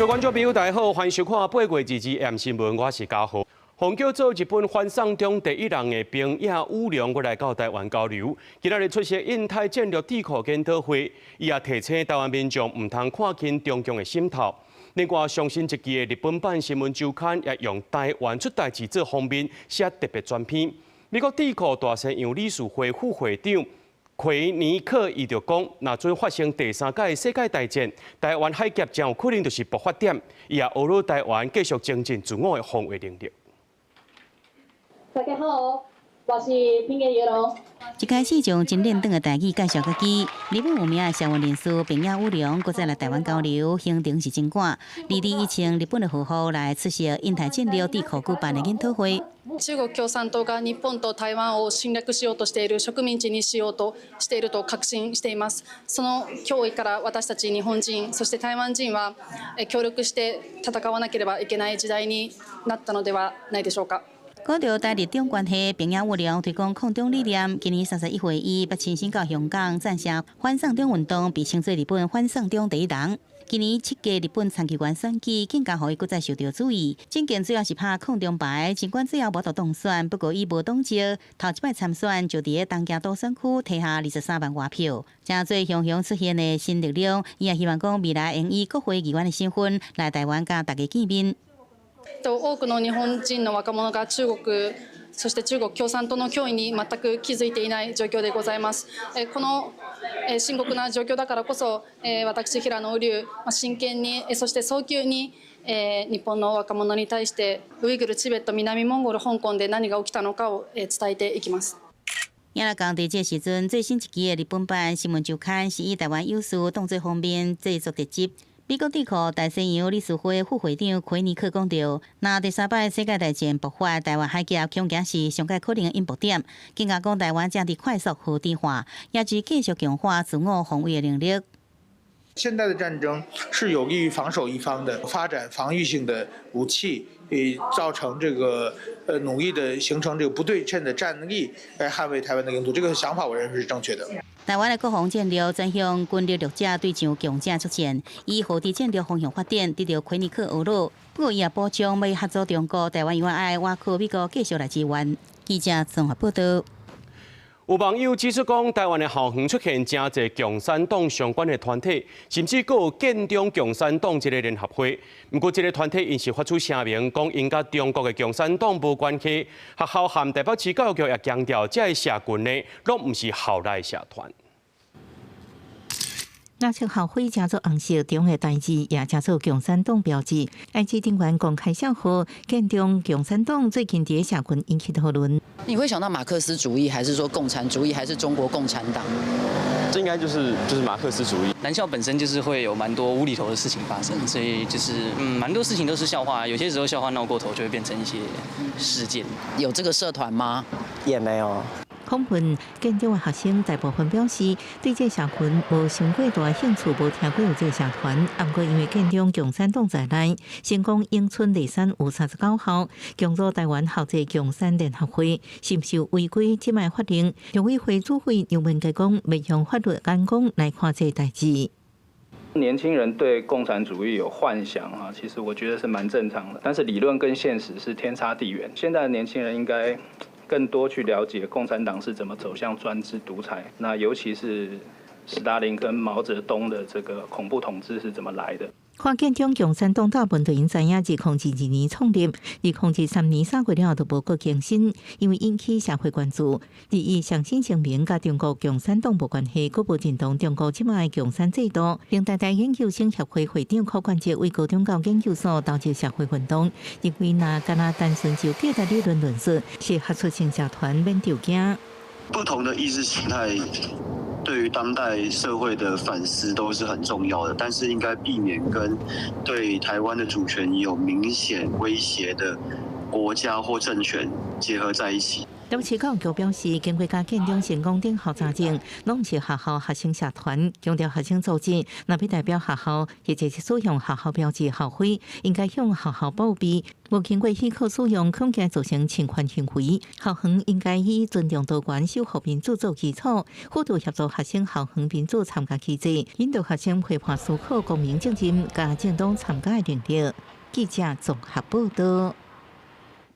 各位观众朋友，大家好，欢迎收看8月2日 AM 新闻，我是嘉豪。红叫做日本欢送中第一人的平野武良，我来到台湾交流。今日出席印太战略智库检讨会，伊也提醒台湾民众唔通看轻中共的心头。另外，上新一期的日本版新闻周刊也用台湾出代志做封面写特别专篇。美国智库大西洋理事会副会长奎尼克伊就讲，若准发生第三届世界大战，台湾海峡将有可能就是爆发点。伊也呼吁台湾继续精进自我的防卫能力。大家好，我是平野一郎。一开始将真认真的台语介绍到基，日本有名的社运人士平野武良，搁再来台湾交流，行程是真赶。日以前日本的护护来出席印太战略智庫舉辦的研討會。中国共産党が日本と台湾を侵略しようとしている植民地にしようとしていると確信しています。その脅威から私たち日本人、そして台湾人は協力して戦わなければいけない時代になったのではないでしょうか。高调台日中关系，平野武良推广抗中理念。今年31岁，伊捌亲身到香港赞写反送中运动，被称作日本反送中第一人。今年7届日本参议员选举，更加互伊搁再受到注意。政见主要是拍抗中牌，尽管最后无得当选，不过伊无党籍，头一摆参选就伫东京都选区摕下23万外票，真侪雄雄出现的新力量。伊也希望讲未来用以国会议员的身份来台湾甲大家见面。多くの日本人の若者が中国、そして中国共産党の脅威に全く気づいていない状況でございます。この深刻な状況だからこそ、私平野瓜生真剣に、そして早急に日本の若者に対してウイグル、チベット、南モンゴル、香港で何が起きたのかを伝えていきます。也来讲，伫这时阵最新一期的日本版新闻周刊是以台湾有事当作封面制作特辑。美国智库大西洋理事会副会长奎尼克讲到，若第三摆世界大战爆发，台湾海峡恐惊是上界可能的引爆点。更加讲，台湾正伫快速核地化，也是继续强化自我防卫的能力。现代的战争是有利于防守一方的，发展防御性的武器，造成这个努力的形成这个不对称的战力来捍卫台湾的领土。这个想法我认为是正确的。台湾的国防战略转向军力弱者对上强者作战，以核地战略方向发展，得到奎尼克学路。不过伊也补充，要合作中国，台湾永远爱挖苦美国继续来支援。记者综合报道。有网友指出讲，台湾的校园出现真侪共产党相关的团体，甚至还有建中共产党这个联合会。不过，这个团体因是发出声明，讲因甲中国的共产党无关系。学校和台北市教育局也强调，这个社群呢，拢唔是校内社团。那次校徽加做红色中的代志，也加做共产党标志。IG 定员公开笑话，建中共产党最近伫社群引起讨论。你会想到马克思主义，还是说共产主义，还是中国共产党？这应该就是马克思主义。南校本身就是会有蛮多无厘头的事情发生，所以就是蛮多事情都是笑话，有些时候笑话闹过头就会变成一些事件。有这个社团吗？也没有。访问建中的学生大部分表示，对这社群无上过大兴趣，无听过有这社团。不过因为建中共产党在内，成功永春内山有39校，强入台湾校际共产联合会，深受违规即卖法令。陆委会主委杨文杰讲，未用法律眼光来看这代志。年轻人对共产主义有幻想啊，其实我觉得是蛮正常的。但是理论跟现实是天差地远。现在的年轻人应该更多去了解共产党是怎么走向专制独裁，那尤其是史达林跟毛泽东的这个恐怖统治是怎么来的。看建中共产党大部分都因知影2022年创立，2023年3月了都无过更新，因为引起社会关注。第一，上新声明甲中国共产党无关系，佫无认同中国即卖共产制度。并台大研究生协会会长柯冠杰为高中教研究所投入社会运动，认为若干那单纯就价值理论论述，是合出性社团免丢惊。不同的意识形态对于当代社会的反思都是很重要的，但是应该避免跟对台湾的主权有明显威胁的国家或政权结合在一起。台市教育局表示，经过加建中成功等校查证，拢是学校学生社团，强调学生组织若要代表学校，或者是使用学校标志校徽，应该向学校报备。无经过许可使用，恐惊造成侵权行为。校方应该以尊重多元、守护民主做基础，辅导协助学生校方民主参加机制，引导学生批判思考公民政治，加政党参加的能力。记者综合报道。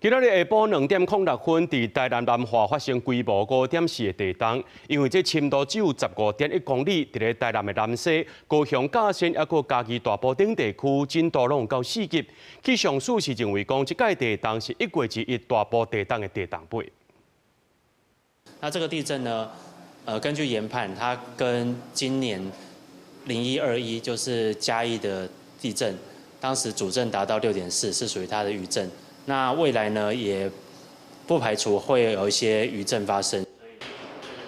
今日下晡2:06，伫台南南华发生规模5.4的地震，因为这深度只有15.1公里，伫咧台南的南西、高雄、甲线，还有嘉义大埔等地区，震度拢有到4级。气象署是认为讲，这届地震是1月之一大埔地震的地震尾。那这个地震呢？根据研判，它跟今年0121就是嘉义的地震，当时主震达到6.4，是属于它的余震。那未来呢，也不排除会有一些余震发生。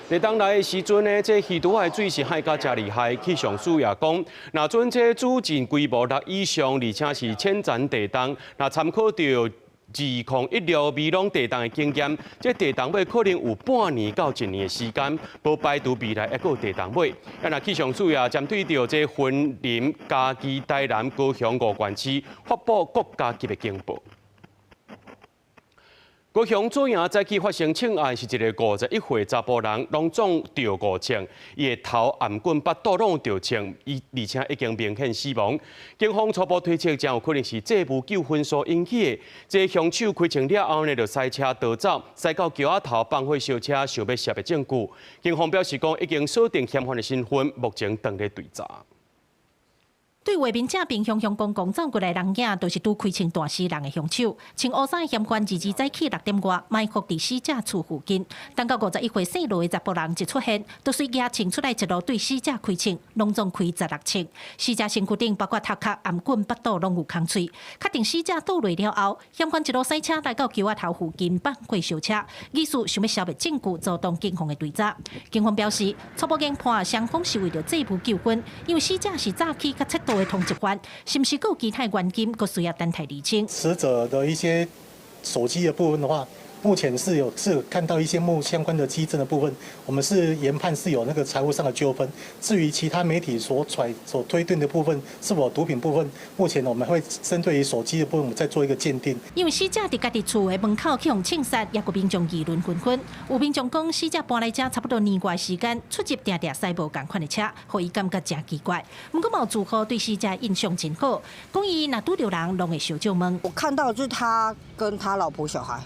地震来的时阵呢，这鱼肚的水是海甲真厉害。气象署也讲，若准这主震规模6以上，而且是浅层地震，那参考到2016美浓地震的经验，这地震尾可能有半年到1年的时间，无排除未来还有地震尾。那气象署也针对到这云林、嘉义、台南、高雄5县市发布国家级的警报。高雄左营早起发生枪案，是一个51岁查甫人，拢总着5枪，伊的头、颔棍、巴肚拢着枪，而且已经明显死亡。警方初步推测，将有可能是这部纠纷所引起的。这凶手开枪了后呢，就塞车逃走，塞到桥仔头放火烧车，想要摄的证据。警方表示讲，已经锁定嫌犯的身份，目前正在追查。对画面正面向公共走过来人影，都是拄开枪大死人的凶手。穿乌衫的嫌犯早起6点外埋伏伫死者厝附近，等到51岁姓罗的查甫人一出现，就随牙清出来一路对死者开枪，拢总开16枪。死者身躯顶包括头壳、颔棍、巴肚拢有空喙。确定死者倒落了后，嫌犯一路塞车来到桥仔头附近放火烧车，疑似想要消灭证据，遭到警方的追查。警方表示，初步研判双方是为了这部纠纷，因为死者是早起甲窃盗的通缉犯，是不是有其他原因，佫需要等待厘清。死者的一些手机的部分的话，目前是看到一些相关的基证的部分，我们是研判是有那个财务上的纠纷。至于其他媒体所推断的部分是否毒品部分，目前我们会针对于手机的部分，我们再做一个鉴定。因为死者伫家己厝的门口去互枪杀，也有民众议论纷纷。有民众讲，死者搬来这差不多年外时间，出入定定驶无共款的车，互伊感觉真奇怪。不过，有住户对死者印象真好，讲伊若拄着人，拢会小酒问。我看到就是他跟他老婆小孩。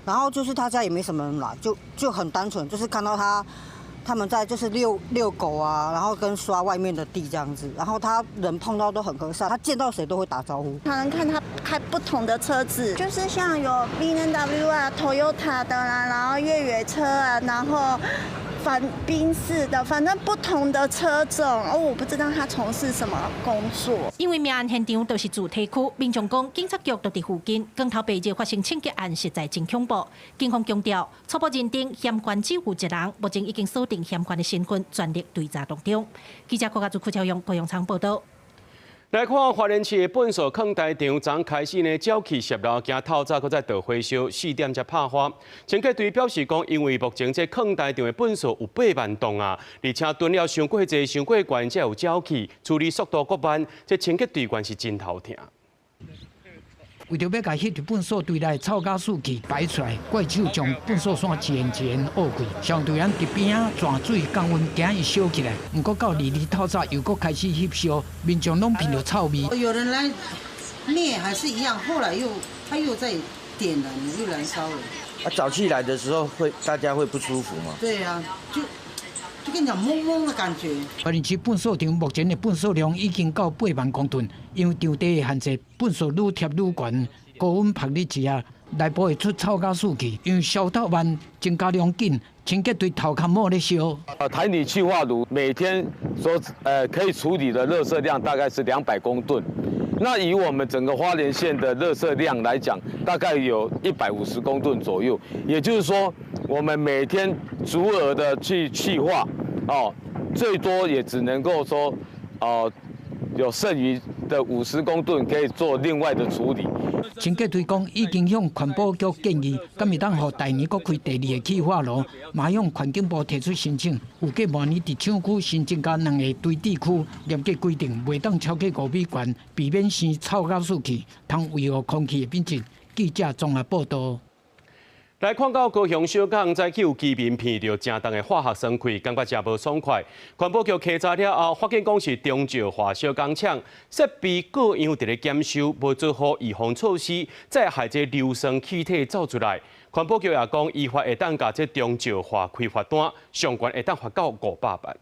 然后就是他家也没什么人来，就很单纯，就是看到他们在就是遛狗啊，然后跟刷外面的地这样子，然后他人碰到都很和善，他见到谁都会打招呼。常常看他开不同的车子，就是像有 BMW 啊、Toyota 的啦，然后越野车啊，然后宾士的，反正不同的车种。我不知道他从事什么工作。因为命案现场都是主体区，民众讲警察局都伫附近，光头白日发生枪击案实在真恐怖。警方强调，初步认定嫌犯只有一人，目前已经锁定嫌犯的身份，全力追查当中。记者郭家祖、柯超勇、高永昌报道。来看花莲市的粪扫坑台场，昨开始呢，沼气泄漏，惊透早，搁再倒火烧，4点才拍花。清洁队表示讲，因为目前这坑台场的粪扫有8万吨啊，而且囤了伤过济、伤过悬，才有沼气，处理速度搁慢，这清洁队员是真头疼。为着要把迄条粪扫堆内臭甲水气排出来，怪手将粪扫线一沿挖开，消防队员伫边仔转水降温，惊伊烧起来。不过到2日透早又搁开始翕烧，民众拢闻到臭味。有人来灭还是一样，后来他又在点燃，又燃烧了。早起来的时候大家会不舒服吗？对啊，就跟你讲懵懵的感觉。花莲市粪扫场目前的粪扫量已经到8万公吨，因为场地的限制，粪扫愈贴愈悬，高温曝日之下，内部会出臭甲水气，因为消透慢，增加量紧，清洁队头壳摸咧烧。台泥气化炉每天可以处理的垃圾量大概是200公吨。那以我们整个花莲县的垃圾量来讲，大概有150公吨左右。也就是说，我们每天足额的去气化，最多也只能够说，有剩余的50公吨可以做另外的处理。陈吉推讲已经向环保局建议，敢会当予大年搁开第2个气化炉，马向环境部提出申请。有计明年伫厂区新增加2个堆置区，严格规定袂当超过5米悬，避免生臭甲暑气，通危害空气的品质。记者综合报道。来看到高雄小港早起有居民闻到正重的化学酸气，感觉真无爽快。环保局稽查了后，发现讲是中石化小港厂设备各样伫咧检修，无做好预防措施，再害这硫酸气体走出来。环保局也讲，依法会当甲这中石化开罚单，上悬会当罚到500万。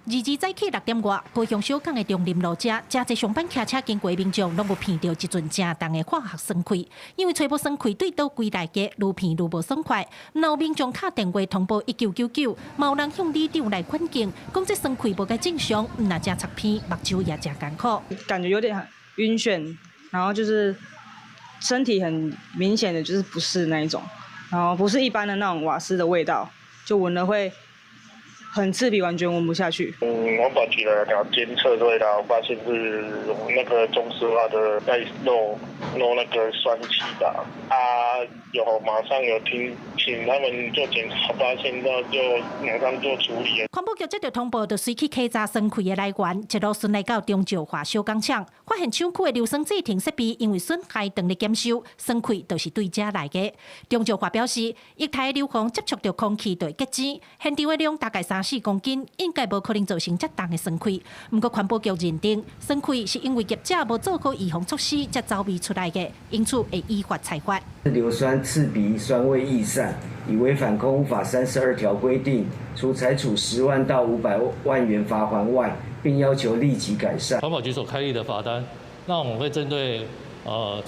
22早起6点外，高雄小港的中林路遮，真侪上班骑车经过的民众，拢有闻到一阵正重的化学酸气。因为吹无酸气对倒归来嘅，愈闻愈无爽快。有民众打电话通报1999，嘛有人向里长来反映，讲这酸气无介正常，那正擦片，目睭也真艰苦。感觉有点晕眩，然后就是身体很明显的就是不适那一种，然后不是一般的那种瓦斯的味道，就闻了会很刺鼻，完全闻不下去。环保局来监测对啦，我发现是那个中石化的在漏那个酸气吧。马上有请他们做检查，发现到就马上做处理。环保局接到通报，就随去稽查酸气的来源，一路顺来到中石化小港厂，发现厂区的硫酸制停设备因为损害，当日检修，酸气就是对遮来的。中石化表示，液态硫磺接触到空气就会结晶，现场的量大概3-4公斤，应该无可能造成这重的酸气。不过环保局认定，酸气是因为业者无做好预防措施才走味出来的，因此会依法裁罚。硫酸刺鼻、酸味易散，已违反空污法32条规定，除裁处10万到500万元罚锾外，并要求立即改善。环保局所开立的罚单，那我们会针对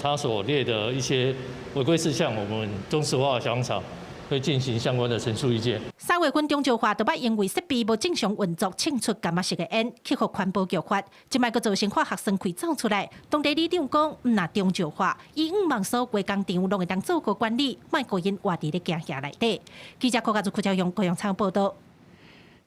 他所列的一些违规事项，我们中石化小厂会进行相关的陈述意见。3月份中石化就捌因为设备无正常运作，氰出柑仔色的烟，去互环保局罚，即摆佫造成化学酸气走出来。当地里长讲，若中石化以5万所规工厂拢会当做好管理，莫个因活伫咧惊吓内底。记者柯家祖、柯兆勇、高雄采报道。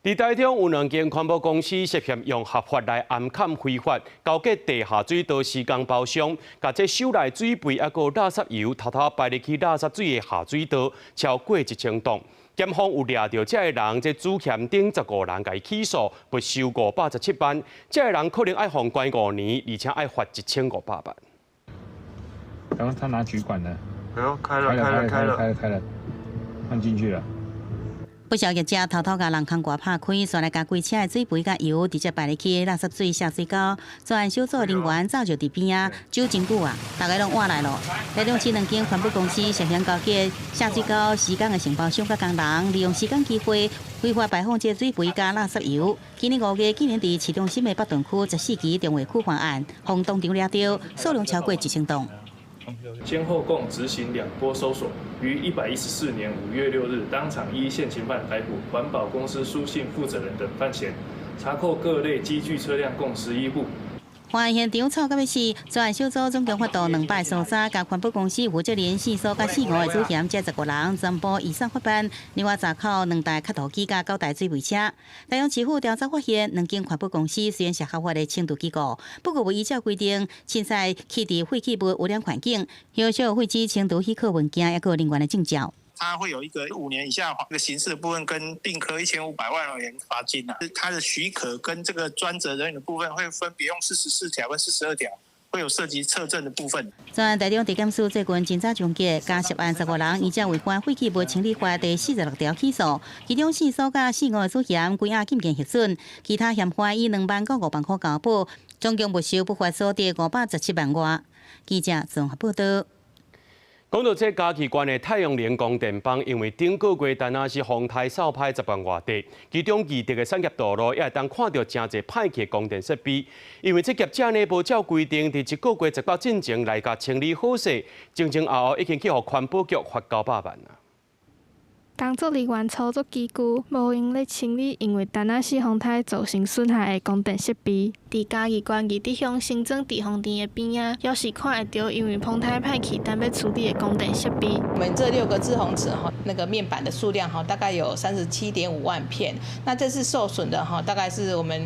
伫台中有2间环保公司涉嫌用合法来暗砍非法，交给地下水道施工包商，甲这收来水肥还有垃圾油偷偷排入去垃圾水的下水道，超过1000吨。检方有抓到这个人，这主嫌顶15人，甲伊起诉，没收517万。这个人可能要罚关5年，而且要罚1500万。然后他拿取管了，然后开了，放进去了。不少业者偷偷甲人空外拍开，煞来甲规车的水肥甲油直接排入去垃圾水下水沟。专案小组人员早就伫边仔揪真久啊，大家拢换来咯。台中市2间环保公司涉嫌交给下水沟施工的承包商甲工人，利用施工机会非法排放这水肥甲垃圾油。今年5月，竟然伫市中心的北屯区14期中卫区犯案，互当场抓到，数量超过1000吨。先后共执行2波搜索，于114年5月6日当场依现行犯逮捕环保公司书信负责人等犯嫌，查扣各类机具车辆共11部。犯案现场吵到要死，专案小组总共发动2摆搜查，甲环保公司负责人4所甲4个主嫌，这15人全部移送法办。另外查扣2台卡图机甲9台水肥车。台中市府调查发现，2间环保公司虽然是合法的清除机构，不过未依照规定清晒气伫废弃物污染环境，要求废弃清除许可文件，也有人员的证照。它会有一个5年以下的刑事的部分，跟并科1500万元罚金啊。它的许可跟这个专责人员的部分，会分别用44条跟42条，会有涉及测证的部分。专案台中地检署最近侦查终结，加涉案15人，依照违反废弃物清理法第46条起诉，其中4所甲4个主嫌归押禁见核准，其他嫌犯以2万到5万块交保，总共没收不法所得517万外。记者综合报道。讲到这嘉义县的太阳能光电棒，因为顶个月丹那是风台扫歹10万外地，其中2地的产业道路也会当看到真侪歹去的供电设备。因为这业者呢无照规定，伫1个月1到进前来甲清理好势，前后已经去互环保局罚900万啊。工作人员操作机具无用咧清理，因为丹那市风台造成损害的供电设备。伫嘉义县义地乡新庄地方店的边仔，也是看会到因为风台歹去，但要处理的供电设备。我们这6个制洪池那个面板的数量大概有37.5万片，那这次受损的大概是我们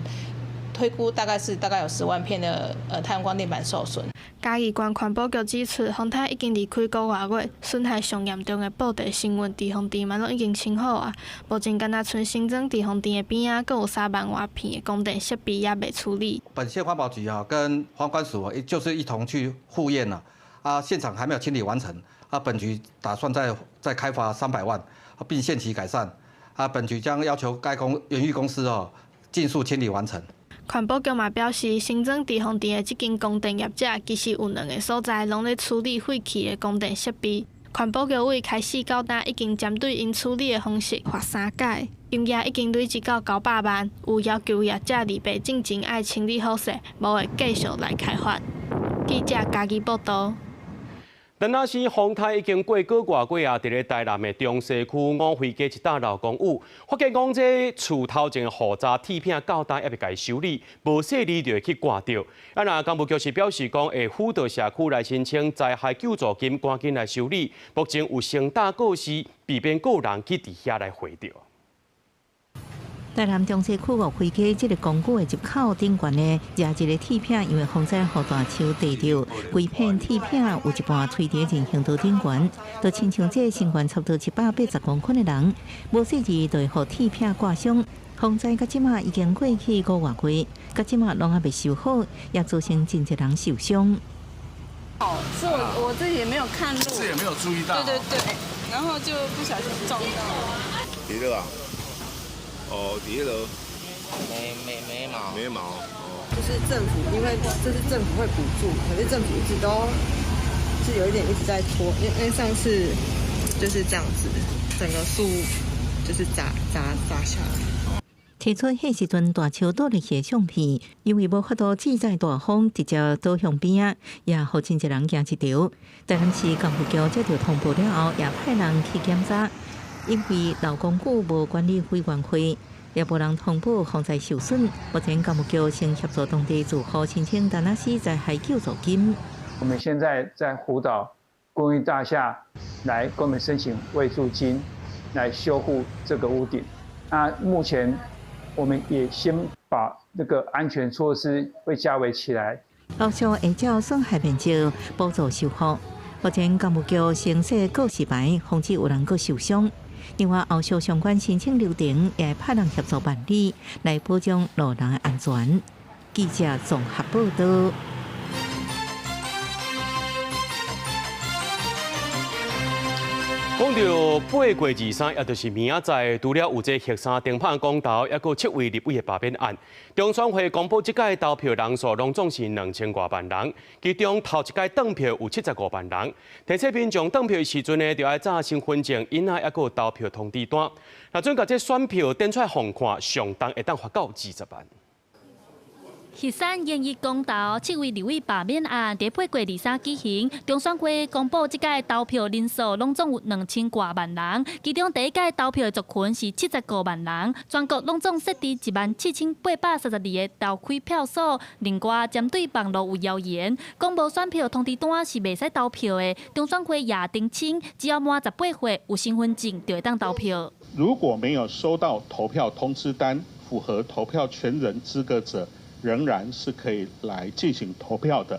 推估大概有10万片的太阳光电板受损。嘉义县环保局指出，风台已经离开5外月，损害上严重的布袋新闻地方电嘛拢已经清好啊。目前敢若剩新增地方电的边啊，佫有3万瓦片的供电设备也未处理。本县环保局跟环管署就是一同去复验了啊，现场还没有清理完成啊，本局打算再开发300万，并限期改善啊，本局将要求该园艺公司尽速清理完成。环保局嘛表示，新增地方电的这间供电业者，其实有2个所在拢咧处理废弃的供电设备。环保局为开始到今，已经针对因处理的方式罚3届，金额已经累积到900万，有要求业者2倍进前爱清理好势，无会继续来开发。记者嘉义报道。但那时风台已经过个外月啊，伫咧台南的中西区五惠街一大楼公寓，发现讲这厝头前的豪宅铁片到今也未甲伊修理，无细理就会去挂掉。啊，那干部局是表示讲，会辅导社区来申请灾害救助金，赶紧来修理。目前有盛大告示，避免个人去伫遐来毁掉。台南中西区五惠街这个公寓的入口顶悬的压一个铁片，因为风灾雨大树地着，规片铁片有一半垂伫人行道顶悬，就亲像这身高差不多780公分的人，无细致就会互铁片刮伤。风灾到即马已经过去5外月，到即马拢还未修好，也造成真侪人受伤。是我自己也没有看路，是也没有注意到。对，然后就不小心撞到了。跌了啊？哦，跌了。没毛。哦。就是政府，因为这是政府会补助，可是政府一直都是有一点一直在拖，因为上次就是这样子，整个树就是砸下来。提出迄时阵大树倒落去相片，因为无法度制裁大风，直接倒向边啊，也互真侪人惊一条。台南市工务局接到通报了后，也派人去检查，因为老公寓无管理费员会，也无人通报防灾受损。目前工务局正协助当地住户申请台南市灾害救助金。我们现在在辅导公寓大厦来跟我们申请慰助金，来修复这个屋顶。那目前我们也先把那个安全措施会加围起来，陆续会照损害面积补助修复。目前工务局先设告示牌，防止有人佫受伤。另外，后续相关申请流程也派人协助办理，来保障路人的安全。记者综合报道。讲到8月23，也就是明仔载，除了有这黑衫灯泡公投，也有7位立委的罢免案。中选会公布，这届投票人数拢总是2000多万人，其中头一届当票有75万人。提醒民众当票的时阵呢，就要查身份证、印仔，也有投票通知单。那准甲这选票点出来互看，上当会当罚到20万。黑山演艺公投7位立委罢免案在8月23举行，中选会公布，这届投票人数拢总有2000多万人，其中第一届投票的族群是75万人，全国拢总设置17832个投开票所。另外，针对网络有谣言公布选票通知单是袂使投票的，中选会也澄清，只要满18岁有身份证就会当投票。如果没有收到投票通知单，符合投票权人资格者，仍然是可以来进行投票的。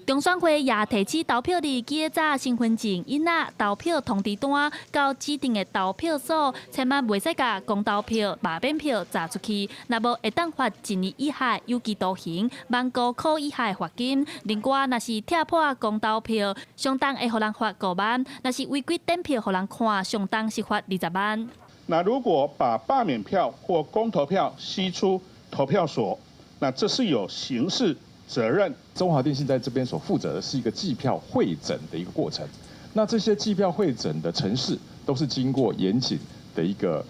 中选会也提起投票日记早身份证、印仔、投票通知单到指定的投票所，千万袂使甲公投票、罢免票砸出去，若无会当罚1年以下有期徒刑，15000块以下的罚金。另外，若是踢破公投票，相当会互人罚5万；若是违规点票互人看，相当是罚20万。那如果把罢免票或公投票吸出投票所，那这是有刑事责任。中华电信在这边所负责的是一个计票汇整的一个过程，那这些计票汇整的程式都是经过严谨的一个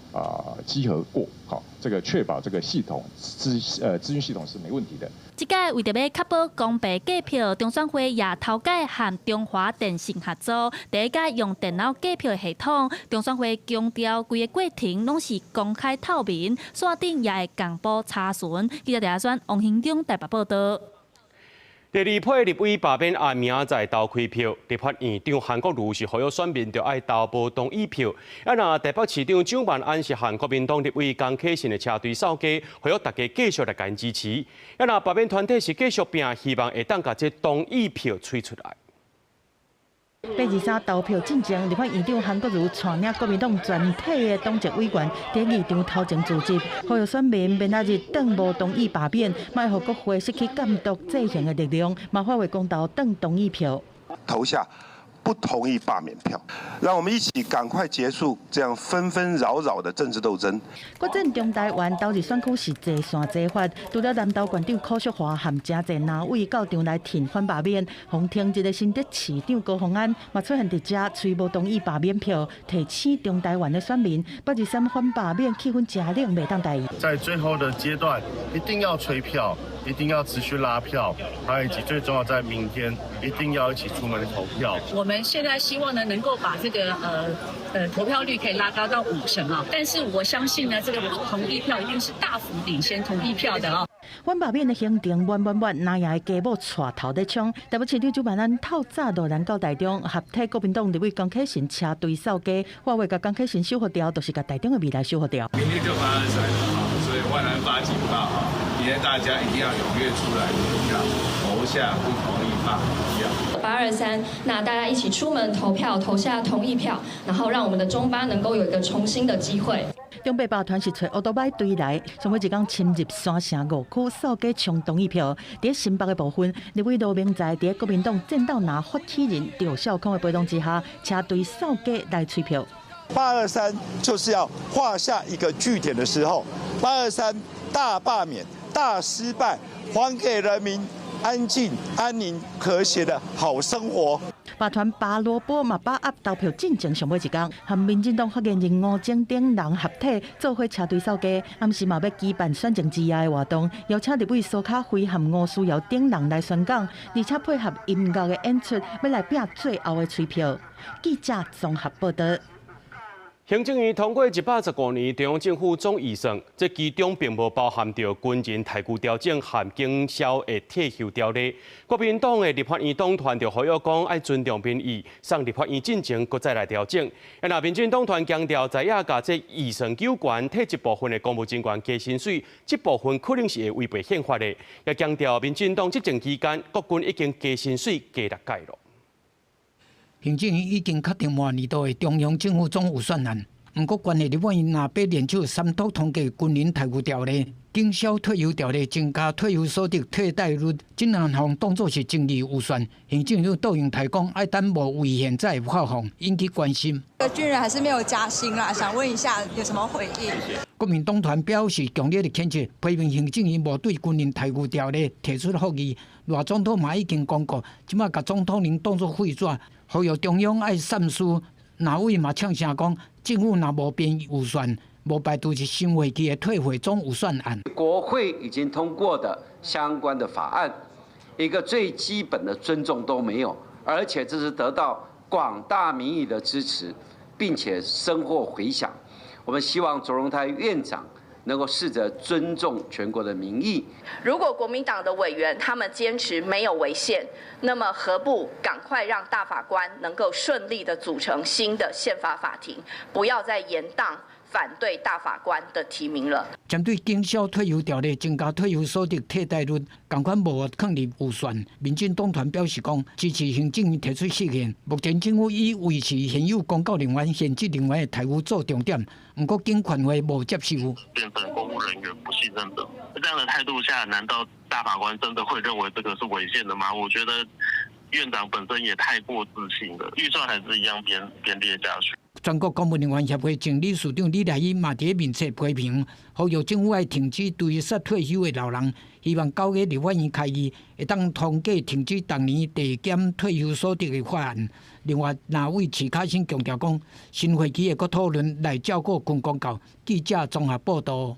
稽核过，好，这个确保这个系统资讯系统是没问题的。这届为着要确保公平计票，中选会也头届和中华电信合作，第一届用电脑计票系统。中选会强调，规个过程拢是公开透明，线顶也会公布查询。记者陈亚轩、王兴忠台北报道。第二批立委罢免案明仔投开票，立法院长韩国瑜是呼吁选民着爱投无同意票。那台北市长蒋万安是韩国民党立委江启臣的车队扫街，呼吁大家继续来支持。那罢免团体是继续拼，希望会当把这同意票吹出来。 823投票进前，立法院长韩国瑜带领国民党全体的党籍委员在议场头前组织，呼吁选民明仔日当无同意罢免，莫互国会失去监督制衡的力量，嘛发挥公道当同意票。投下不同意罢免票，让我们一起赶快结束这样纷纷扰扰的政治斗争。国政中台湾投入选区是坐线坐法，除了南投县长柯淑华和真侪哪位到场来挺反罢免，洪庭一个新竹市长高虹安嘛出现伫遮，吹无同意罢免票，提醒中台湾的选民，823反罢免气氛真冷，袂当代意。在最后的阶段，一定要催票，一定要持续拉票，还有以及最重要，在明天一定要一起出门投票。我们现在希望呢，能够把这个投票率可以拉高到50%啊，但是我相信呢，这个不同意票一定是大幅领先同意票的啊。反罢免的行程满，哪样的家母带头在冲？台北市长蒋万安透早落兰到台中，合体国民党立委江启臣车队扫街，话话甲江启臣守护掉，就是甲台中的未来守护掉。明天就823了，所以万安发起报哈，今天大家一定要踊跃出来投票，投下不同意罢免票。823，那大家一起出门投票，投下同意票，然后让我们的中巴能够有一个重新的机会。中北抱团是找乌多摆队来，上尾一天侵入山城5区扫街冲同意票。伫新北的部分，立委罗明在伫国民党见到拿发起人赵少康的陪同之下，车队扫街来催票。823就是要画下一个句点的时候，823大罢免、大失败，还给人民安静、安宁、和谐的好生活。罢团拔萝卜嘛把握投票进程上尾一天，和民进党发言人吴征等人合体做伙车队扫街，暗时嘛要举办选情之夜的活动，邀请立委苏卡辉和吴思瑶等人来宣讲，而且配合音乐的演出，要来拼最后的催票。记者综合报道。行政院通过115年中央政府总预算，这其中并无包含着军人待遇调整和警消的退休条例。国民党的立法院党团就呼吁讲，爱尊重民意，送立法院进前，搁再来调整。那民进党团强调，在亚甲这预算纠权退一部分的公务人员加薪水，这部分可能是会违背宪法的。也强调，民进党执政期间，国军已经加薪水加6届了。行政院已经确定明年度的中央政府总预算案，不过关系立法院若要联手三读通过军人待遇条例、警消退休条例、增加退休所得替代率，这两项当作是争议预算。行政院倒用台讲，爱等无违宪再发放，引起关心。军人还是没有加薪啦，想问一下有什么回应？国民党团表示强烈的谴责，批评行政院无对军人待遇条例提出复议。赖总统嘛已经讲过，即马甲总统令当作废纸，呼吁中央爱善思。哪位嘛呛声讲，政府若无编预算，无排除是新会期的退回总预算案。国会已经通过的相关的法案，一个最基本的尊重都没有，而且这是得到广大民意的支持，并且深获回响。我们希望卓荣泰院长能够试着尊重全国的民意。如果国民党的委员他们坚持没有违宪，那么何不赶快让大法官能够顺利的组成新的宪法法庭，不要再延宕反对大法官的提名了。针对警消退休条例增加退休所得替代率，同款无放入预算，民进党团表示讲支持行政院提出释宪。目前政府以维持现有公告人员、现职人员的待遇做重点，不过经权会无接受。变成公务人员不信任的这样的态度下，难道大法官真的会认为这个是违宪的吗？我觉得院长本身也太过自信了，预算还是一样编列下去。全国公务人员协会前理事长李来伊嘛伫面册批评，呼吁政府爱停止对杀退休的老人，希望9月立法院开议，会当通过停止当年递减退休所得的法案。另外，哪位徐卡新强调讲，新会期会阁讨论来照顾军公教。记者综合报道。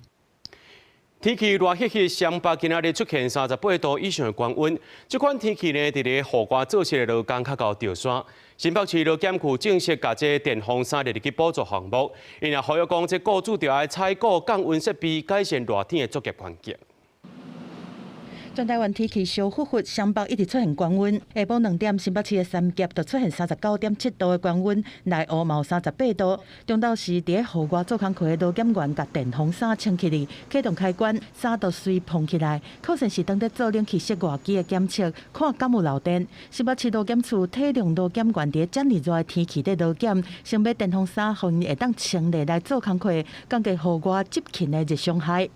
天气热热热，湘北今仔日出现38度以上的高温。这款天气呢，伫咧雨刮造成的路工较到掉山。新北市路检区正式甲这电风扇列入去补助项目，因也呼吁讲，这雇主着爱采购降温设备，改善热天的作业环境。全台湾天气小忽忽，湘北一直出现高温。下晡2点，新北市的三峡就出现39.7度的高温，内湖嘛有38度。中昼时，伫个户外做工课的罗检员甲电风扇撑起嚟，启动开关，衫就随蓬起来。可能是当在做冷气室外机的检测，看敢有漏电。新北市罗检处体谅罗检员伫遮尔热的天气在罗检，先买电风扇，互因会当穿热来做工课，降低户外接近的热伤害。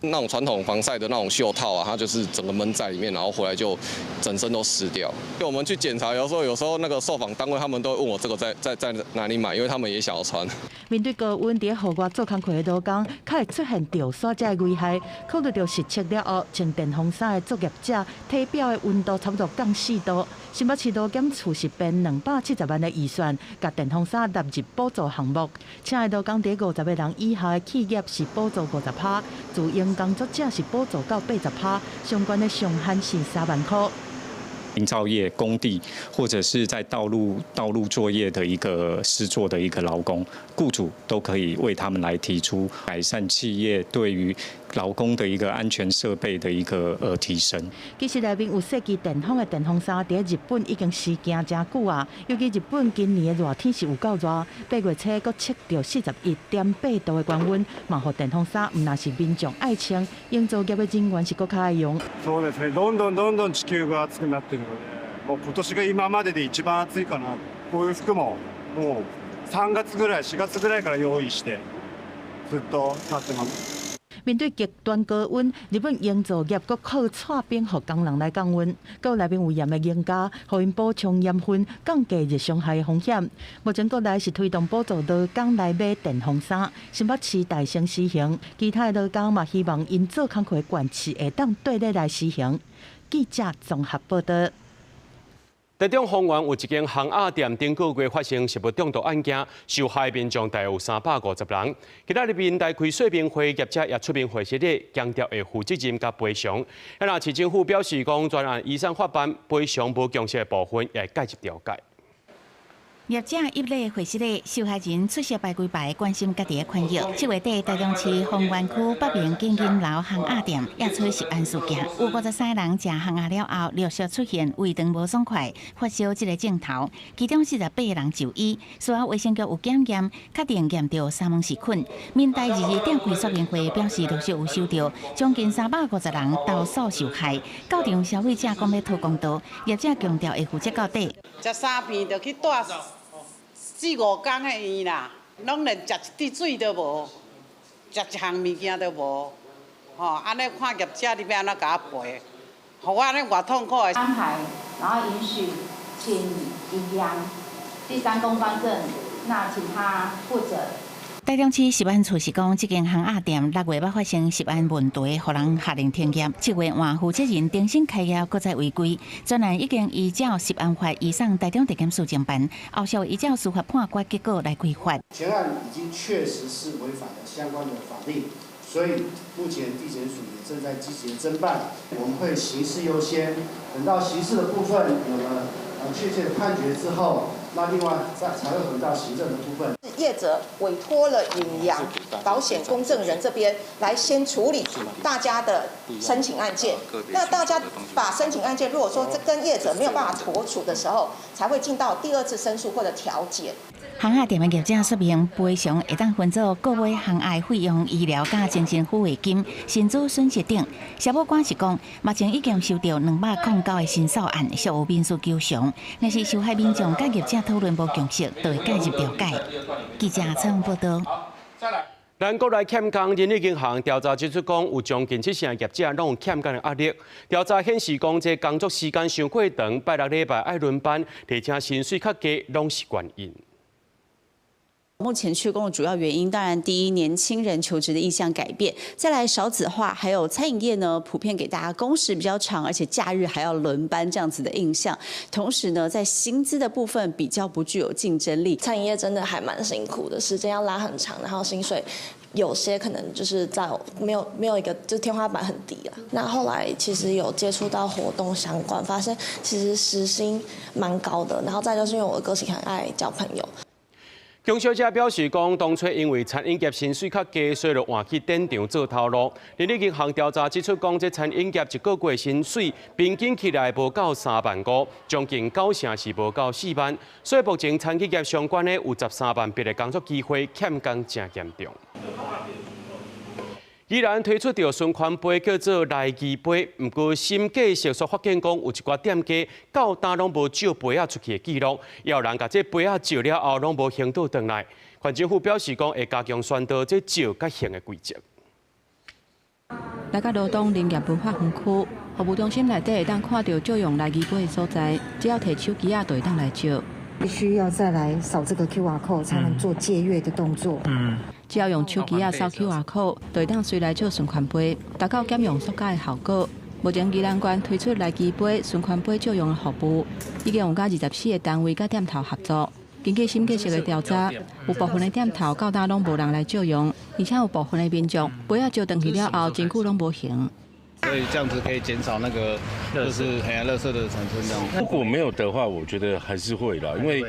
那种传统防晒的那种袖套啊，它就是整个闷在里面，然后回来就整身都湿掉。我们去检查，有时候那个受访单位他们都会问我这个在哪里买，因为他们也想要穿。面对高温，伫户外做工课的劳工，较会出现掉沙这危害。考虑到实测了后，穿电风扇的作业者体表的温度差不多降4度。新北市劳检处是编270万的预算，甲电风扇纳入补助项目。请的劳工伫50个人以下的企业是补助50%，自营工作者是补助到80%，相关的上限是3万块。营造业、工地或者是在道路作业的一个施作的一个劳工，雇主都可以为他们来提出改善企业对于劳工的一个安全设备的一个提升。其实内面有设计电风的电风扇，伫日本已经时行真久啊。尤其日本今年的热天是有够热，8月初佫测到41.8度的高温，嘛互电风扇唔那是民众爱穿，营造业的人员是佫较爱用。そうですね。どんどん地球が熱くなってるので、もう今年が今までで一番暑いかな。こういう服ももう3月ぐらい、4月ぐらいから用意してずっと使ってます。面对极端高温，日本营造业佫靠蔡冰予工人来降温，到内面有盐的严加，互因补充盐分，降低热伤害的风险。目前国内是推动补助劳工来买电风扇，新北市大兴实行，其他的劳工嘛希望因做工课管市会当对内来实行。记者综合报道。台中丰原有一间烘鸭店，顶个月发生食物中毒案件，受害民众大约有350人。今仔日面台开说明会，业者也出面回息咧，强调会负责任甲赔偿。那市政府表示讲，专案依上法办，赔偿无详细的部分也会介入调解。业者一类回息咧，受害人出席排规排，关心家己的权益。7月底，台中市丰原区北面建金楼烘鸭店也出食案事件，有53人食烘鸭了后，陆续出现胃肠无爽快、发烧这个症头，其中48人就医。随后卫生局有检验，确定验到三门氏菌。面台22点开说明会，表示陆续有收到将近350人投诉受害。到场消费者讲要讨公道，业者强调会负责到底。食3片就去带4、5天的院啦，拢连食一滴水都无，食一项物件都无，安尼看业者你要安怎甲我赔？互我安尼偌痛苦的安排，然后允许请营养第3公方证，那请他负责。台中市食安处是讲，这间烘鸭店6月捌发生食安问题，互人下令停业。7月换负责人重新开业，搁再违规。专案已经依照食安法移送台中地检署侦办，后续依照司法判决结果来规范。全案已经确实是违反了相关的法令，所以目前地检署也正在积极的侦办。我们会刑事优先，等到刑事的部分有了确切的判决之后，那另外才会回到行政的部分。业者委托了允阳保险公证人这边来先处理大家的申请案件。那大家把申请案件，如果说这跟业者没有办法妥处的时候，才会进到第2次申诉或者调解。烘鸭店的业者说明，赔偿会当分做购买烘鸭费用、医疗甲精神抚慰金、薪资损失等。消保官是讲，目前已经收到209个申诉案，属有民事求偿。若是受害民众甲业者讨论无共识，就会介入调解。记者采访报道。咱国内欠工人力银行调查指出，讲有将近7成业者拢有欠工的压力。调查显示，讲这工作时间伤过长，拜6礼拜爱轮班，而且薪水较低，拢是原因。目前缺工的主要原因，当然第一，年轻人求职的意向改变；再来少子化，还有餐饮业呢，普遍给大家工时比较长，而且假日还要轮班这样子的印象。同时呢，在薪资的部分比较不具有竞争力。餐饮业真的还蛮辛苦的，时间要拉很长，然后薪水有些可能就是在没有一个就是天花板很低了。那后来其实有接触到活动相关，发现其实时薪蛮高的。然后再就是因为我个性很爱交朋友。供销者表示，讲当初因为餐饮业薪水较低，所以就换去电厂做头路。另一银行调查指出，讲这餐饮业一个月薪水平均起来无到3.5万，将近90%是无到4万。所以目前餐饮业相关的有13万笔的工作机会欠工真严重。依然推出着循环杯，叫做来记杯。不过，新计设所发现讲，有一寡店家到单拢无照杯仔出去的记录，也有人甲这杯仔照了后拢无行倒转来。县政府表示讲，会加强宣导这照甲行的规则。来到罗东林业文化园区，服务中心内底会当看到照用来记杯的所在，只要摕手机就会当来照。必须要再来扫这个 QR code 才能做借阅的动作。只要用手机扫 QR code， 就会当随来做循环杯，达到减用塑胶的效果。目前宜兰县推出来记杯、循环杯照用的服务，已经有甲24个单位甲店头合作。根据新计设的调查，有部分的店头到今拢无人来照用，而且有部分的民众杯仔照转去了后，真久拢无行。所以这样子可以减少那个就是垃圾的产生这样。如果没有的话，我觉得还是会啦，因为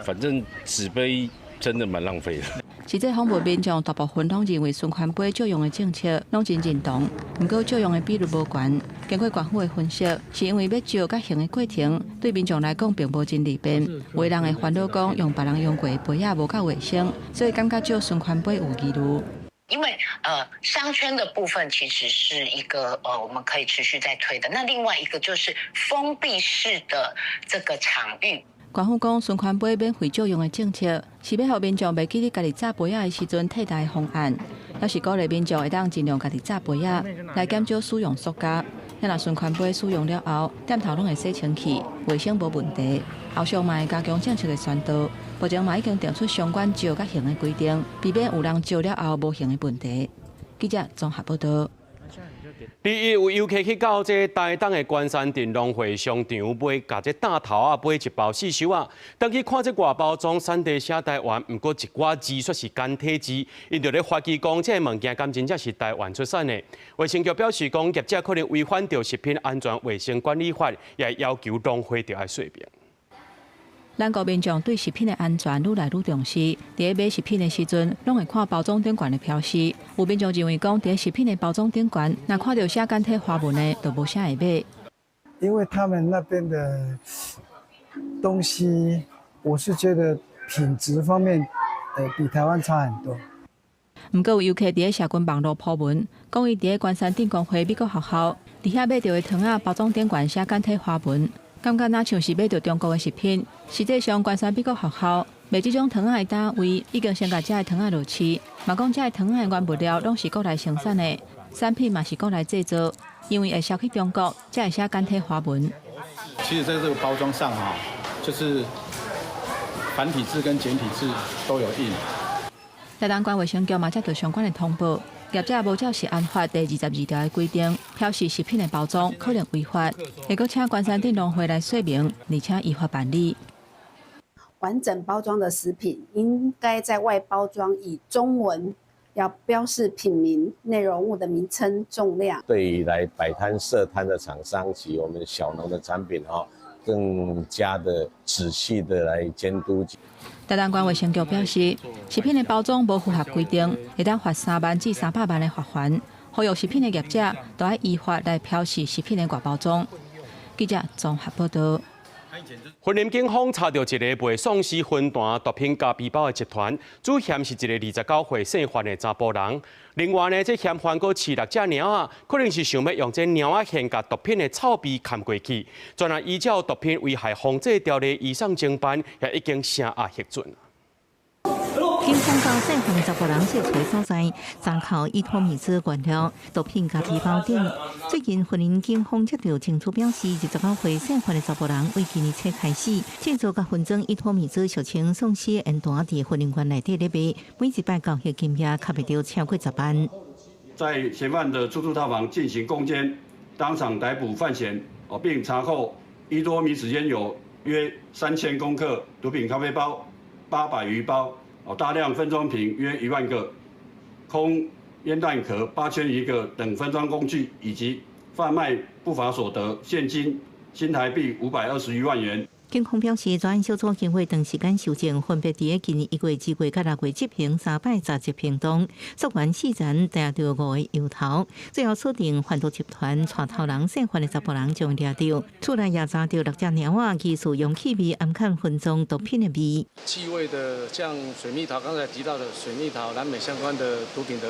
反正纸杯真的蛮浪费的。实际访问民众大部分拢认为循环杯照用的政策拢真认同，不过照用的比率无悬。经过官府的分析，是因为要照甲行的过程对民众来讲并无真利便，有的人会烦恼讲用别人用过的杯仔无够卫生，所以感觉照循环杯有疑虑。因为商圈的部分其实是一个我们可以持续在推的，那另外一个就是封闭式的这个场域。官府讲循环杯免费照用的政策，是要让民众袂记咧家己炸杯仔的时阵替代的方案，也是鼓励民众会当尽量家己炸杯仔，来减少使用塑胶。若循环杯使用了后，店头拢会洗清气，卫生无问题。后续嘛会加强政策的宣导，目前嘛已经定出相关照甲行的规定，避免有人照了后无行的问题。记者综合报道。有游客去到这台东的关山镇农会商场买，甲这大头啊买一包四手啊，当去看这外包装产地写台湾，不过一寡字说是简体字，因着咧怀疑讲这物件敢真正是台湾出产的。卫生局表示讲，业者可能违反着食品安全卫生管理法，也要求农会着爱说明。咱国民众对食品的安全愈来愈重视，伫咧买食品的时阵，拢会看包装顶悬的标示。有民众认为讲，伫食品的包装顶悬，若看到写简体华文的，就无啥会买。因为他们那边的东西，我是觉得品质方面，比台湾差很多。不过有游客伫咧社群网络抛文，讲伊伫咧关山镇公会美国学校，伫遐买到的糖仔包装顶悬写简体华文。感觉若像是买到中国的食品，实际上关山美国学校卖这种糖仔的单位已经先甲这的糖仔落市，嘛讲这的糖仔的原物料拢是国内生产的，产品嘛是国内制造，因为会销去中国，才会写简体华文。其实在这个包装上就是繁体字跟简体字都有印。台东县卫生局嘛接到相关的通报。业者无照食安法第22条的规定，标示食品的包装可能违法，会阁请关山镇农会来说明，而且依法办理。完整包装的食品应该在外包装以中文要标示品名、内容物的名称、重量。对于来摆摊设摊的厂商及我们小农的产品更加的仔细的来监督。台东县卫生局表示，食品的包装无符合规定，会当罚3万至300万的罚款。呼吁食品的业者都要依法来标示食品的外包装。记者综合报道。云林警方查到一个卖丧尸分弹毒品加皮包的集团，主嫌是一个29岁姓范的查甫人。另外呢，这嫌犯阁饲6只猫啊，可能是想要用这猫啊线甲毒品的臭味砍过去。专案依照毒品危害防治条例移送侦办，也已经声押核准。警方到姓范的查甫人涉罪所在，查扣依托米兹原料、毒品加皮包等。最近，云林警方接到清楚表示，29岁姓范的查甫人为今年初开始制造甲分装依托米兹俗称丧尸的烟弹，伫云林县内底咧卖，每一摆交易金额卡袂到超过10万。在嫌犯的出租套房进行攻坚，当场逮捕犯嫌，并查扣依托米兹烟有约3000公克，毒品咖啡包800余包。大量分装瓶约1万个，空烟弹壳8000余个等分装工具，以及贩卖不法所得现金新台币520余万元。警方表示，专案小组经过长时间修正，分别伫今年1月、2月、甲6月执行3摆查缉行动，溯源4人抓到5个由头，最后锁定贩毒集团带头人姓范的10人将抓到，厝内也查到6只猫仔，疑似用气味暗看分装毒品的味。气味的，像水蜜桃刚才提到的水蜜桃、蓝莓相关的毒品的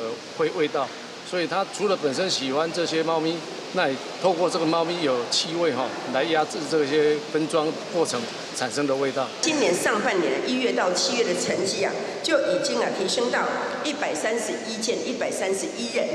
味道。所以它除了本身喜欢这些猫咪，那也透过这个猫咪有气味来压制这些分装过程产生的味道。今年上半年1月到7月的成绩就已经提升到131件131人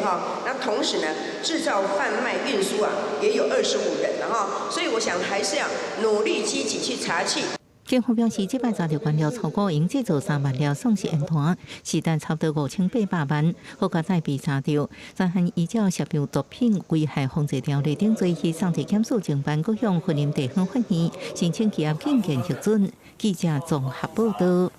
那同时呢，制造、贩卖、运输也有25人了所以我想还是要努力积极去查缉。警方表示，这摆查到原料超过应制造3万粒送食烟弹，时单差不多5800万，好加再被查到。专案依照涉入毒品危害防治条例等罪去送至检署侦办，各项婚姻地方法院申请企业进行核准。记者综合报道。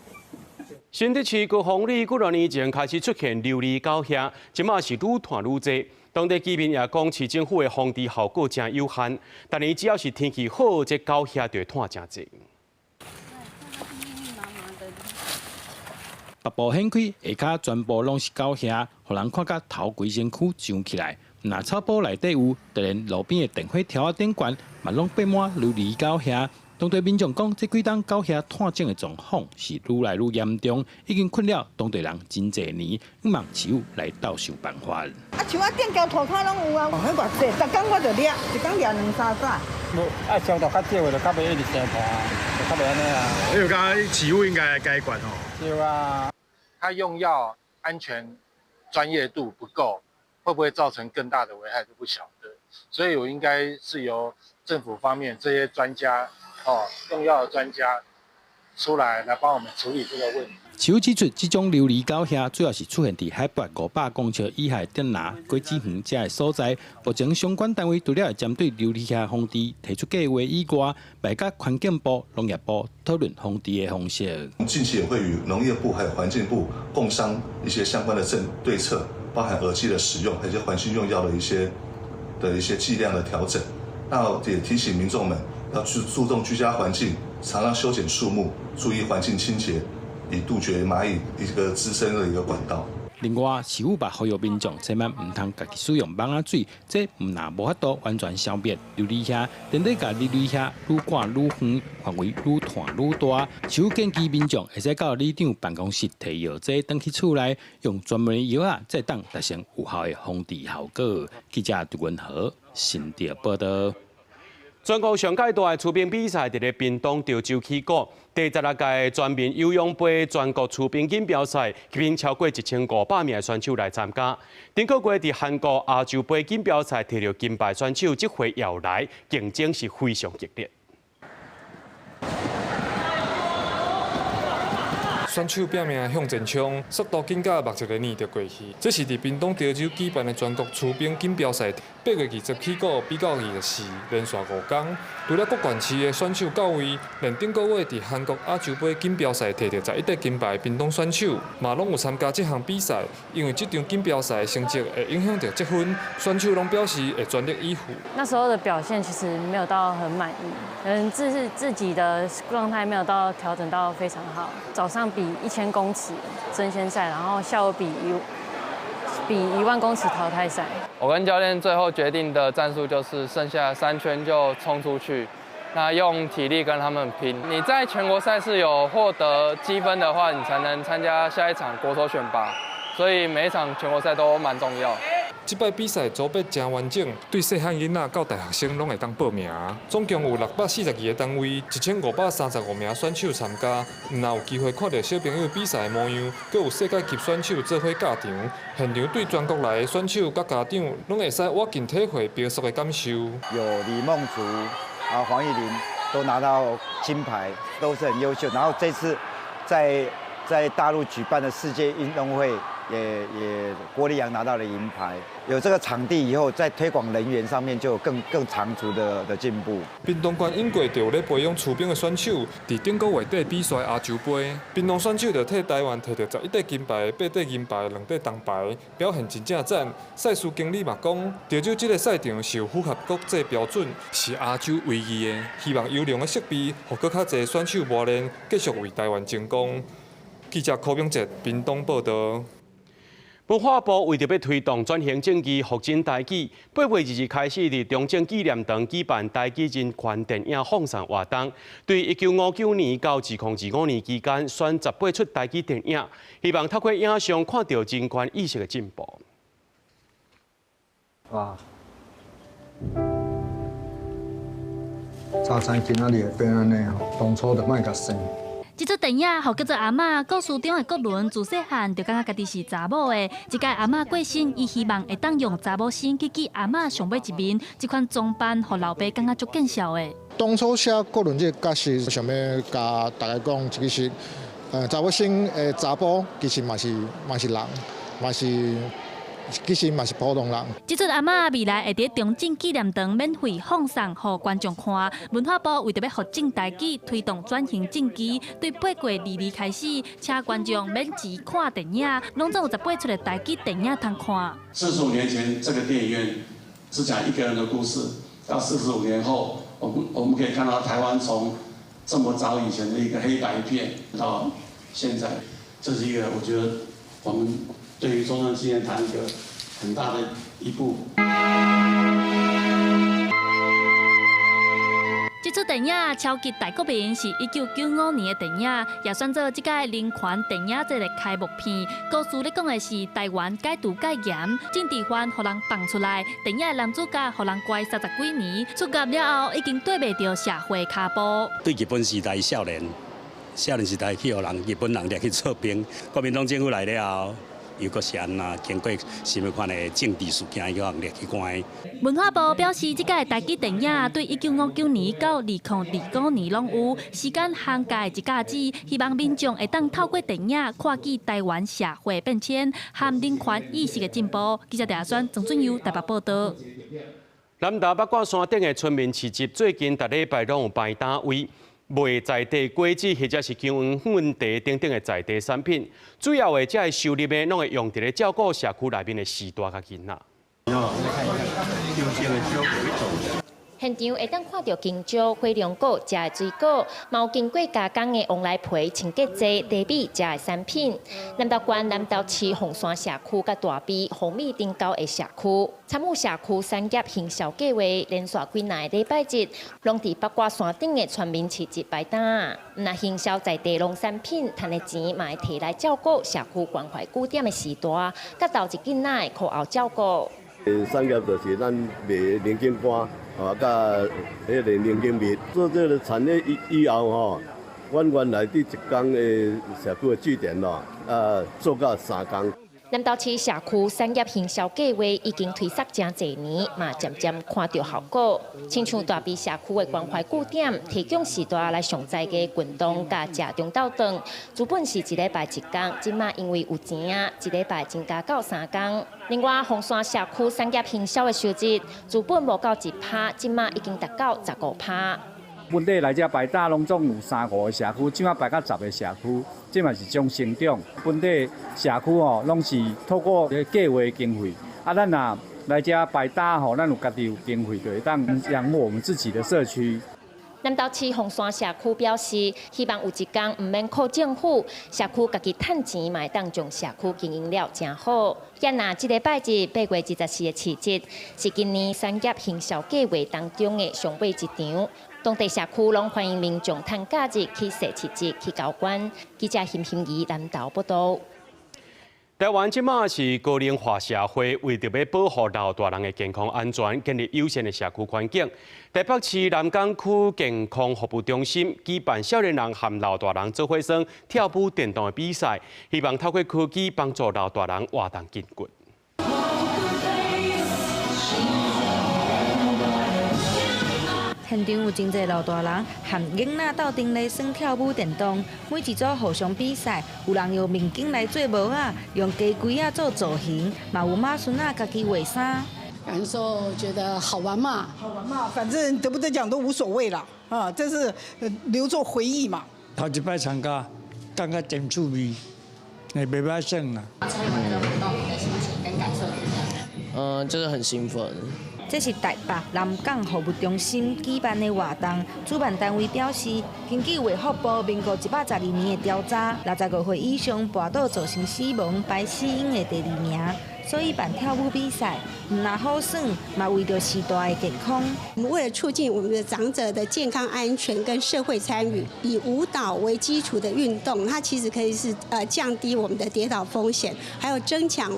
新竹市高雄里几多年前开始出现流离狗兄，即马是愈传愈多。当地居民也讲，市政府的防治效果真有限，但是只要是天气好，这狗兄就会拖真济。北部掀开，下骹全部拢是狗兄，互人看甲头规身躯上起来。若草埔内底有，就连路边的电火条啊顶悬，嘛拢摆满流离狗兄。当地民众讲，这几档狗兄探种的状况是愈来愈严重，已经困扰当地人真侪年，希望市府来斗想办法。像我电胶涂骹拢有迄偌济，逐工我就掠，一工掠2、3只。无爱消毒较少的，就较袂一直生破就较袂安尼因为讲市府应该来改管对啊。他用药安全专业度不够，会不会造成更大的危害都不晓得，所以我应该是由政府方面这些专家用药的专家出来帮我们处理这个问题。市府指出，这种流离狗兄主要是出现在海拔500公尺以下电拿、果子园这的所在。目前相关单位除了会针对流离兄防治提出计划以外，外加环境部、农业部讨论防治的方式。近期也会与农业部还有环境部共商一些相关的对策，包含耳机的使用，还有一些环境用药的一些剂量的调整。那也提醒民众们要去注重居家环境，常常修剪树木，注意环境清洁。以杜绝蚂蚁一个滋生的一个管道。另外，市府也呼吁民众千万唔通家己使用蚊仔水，这唔那无法度完全消灭流离兄，连带甲流离兄愈赶愈远，范围愈扩愈大。市府建议民众会使到里长办公室提药剂，登去厝内用专门的药再当达成有效的防治效果。记者杜文和新竹报道。全国上届大的出兵比赛伫咧屏东潮州起过，第16届全民游泳杯全国出兵锦标赛，吸引超过1500名选手来参加。顶个月伫韩国亚洲杯锦标赛摕到金牌选手，这回要来，竞争是非常激烈。选手拼命向前冲，速度紧甲目睭个年就过去。这是伫屏东潮州举办的全国出兵锦标赛，8月20起过，比到24，连续5天。除了各县市的选手到位，连顶个月伫韩国亚洲杯锦标赛摕到11块金牌的屏东选手，嘛拢有参加这项比赛。因为这场锦标赛成绩会影响到积分，选手拢表示会全力以赴。那时候的表现其实没有到很满意，自己的状态没有到调整到非常好。早上比1000公尺争先赛，然后下午比1万公尺淘汰赛。我跟教练最后决定的战术就是剩下3圈就冲出去，那用体力跟他们拼。你在全国赛事有获得积分的话，你才能参加下一场国手选拔，所以每一场全国赛都蛮重要。这摆比赛组别真完整，对细汉囡仔到大学生拢会当报名。总共有642个单位，1535名选手参加。若有机会看到小朋友比赛的模样，阁有世界级选手做伙教场。现场对全国来的选手甲家长，拢会使挖近体会描述的感受。有李梦竹黄奕玲都拿到金牌，都是很优秀。然后这次在大陆举办的世界运动会也郭立阳拿到了银牌。有这个场地以后，在推广人员上面就有更长足的进步。屏东县因过着咧培养厝边的选手，伫顶个月底比赛亚洲杯，屏东选手就替台湾摕到11块金牌、8块银牌、2块铜牌，表现真正赞。赛事经理嘛讲，潮州这个赛场是有符合国际标准，是亚洲唯一的。希望优良的设备，互更较侪选手磨练，继续为台湾争光。记者柯炳哲，屏东报道。文化部为着要推动转型正义、复振台语，8月2日开始伫中正纪念堂举办台语人权电影放送活动，对1959年到2025年期间选18出台语电影，希望透过影像看到人权意识的进步。哇！早餐今仔日会变安尼吼，当初就莫甲生。这出电影，叫做《阿嬷》，故事中的国伦自细汉就感觉家己是查某的，一届阿嬷过身，伊希望会当用查某身去记阿嬷上尾一面，这款装扮，互老爸感觉足见效的。当初写国伦这个角色，想要甲大家讲，其实查某身的查甫，其实嘛是人，其实嘛是普通人。这出阿嬷未来会伫中正纪念堂免费放送，互观众看。文化部为着要复振台语，推动转型正义，对8月2日开始，请观众免钱看电影，拢总有18出的台语电影通看。45年前，这个电影院是讲一个人的故事，到45年后，我们可以看到台湾从这么早以前的一个黑白片到现在，这是一个我觉得我们对于中正纪念堂一个很大的一步。这出电影《超级大国民》是1995年的电影，也算作这届人权电影节的开幕片。故事咧讲的是台湾戒毒戒严，政治犯互人放出来，电影的男主角互人关30几年，出监了后已经对袂着社会脚步。对日本时代少年时代去互人日本人掠去做兵，国民党政府来了后。又阁是安那经过什么款的政治事件，叫人掠去关。文化部表示，这届台语电影对1959年到2025年拢有时间涵盖一甲子，希望民众会当透过电影看见台湾社会变迁和人权意识的进步。记者陈亚轩、郑准佑台北报道。南投八卦山顶的村民市集，最近逐礼拜拢有摆摊位。卖在地果子或者是姜黄粉茶等等的在地产品，主要的这收入呢，拢会用伫咧照顾社区内面的士大甲囡仔。现场会当看到金蕉、火龙果、食的水果，嘛有经过加工的旺来皮、清洁剂、茶米、食的产品。南投县南投市红山社区甲大埤红米顶高的社区，参与社区产业行销计划，连续几年礼拜日，拢伫八卦山顶的村民市集摆摊。那行销在地农产品，赚的钱嘛会摕来照顾社区关怀据点的士大，甲投资囡仔的课后照顾。产业就是咱卖零件瓜。甲迄个零件面做这个产业以后吼，阮原来伫一工的社区的据点咯，做到3工。南投市社区产业行销计划已经推出真侪年，嘛渐渐看到效果。亲像大埤社区的关怀据点，提供士大来上在嘅运动甲食中昼顿，原本是1礼拜1工，即马因为有钱啊，1礼拜增加到3工。另外，红山社区产业行销的收入，原本无到1%，即马已经达到15%。本地来遮摆摊拢总有3、5个社区，即马摆到10个社区，即嘛是种成长。本地社区吼，拢是透过计划经费，咱若来遮摆摊吼，咱有家己有经费，就会当养活我们自己的社区。南投市红山社区表示，希望有一天唔免靠政府，社区家己趁钱，嘛会当将社区经营了真好。也那这礼拜日8月24日的市集，是今年产业行销计划当中的上尾一场。当地社区拢欢迎民众趁假日去踅市集、去交关。记者辛怡南投报道。台湾即马是高龄化社会，为着要保护老大人的健康安全，建立友善的社区环境，台北市南港区健康服务中心举办少年人和老大人做伙耍跳舞电动的比赛，希望透过科技帮助老大人活动筋骨。现场有真侪老大人含囡仔斗阵来耍跳舞电动，每一组互相比赛，有人用面镜来做模啊，用鸡龟啊做造型，嘛有马孙啊家己画衫。感受觉得好玩嘛，好玩嘛，反正得不得奖都无所谓了啊，这是留作回忆嘛。头一摆参加，感觉真趣味，也袂歹耍啦。参与完这个活动，你的心情跟感受怎么样？就是很兴奋。这是台北南港服务中心举办的活动，主办单位表示，根据卫福部民国112年的调查，65岁以上跋倒造成死亡排死因的第2名。所以办跳舞比赛，唔但好耍，嘛为着时代的健康。我们为了促进我们的长者的健康安全跟社会参与，以舞蹈为基础的运动，它其实可以是降低我们的跌倒风险，还有增强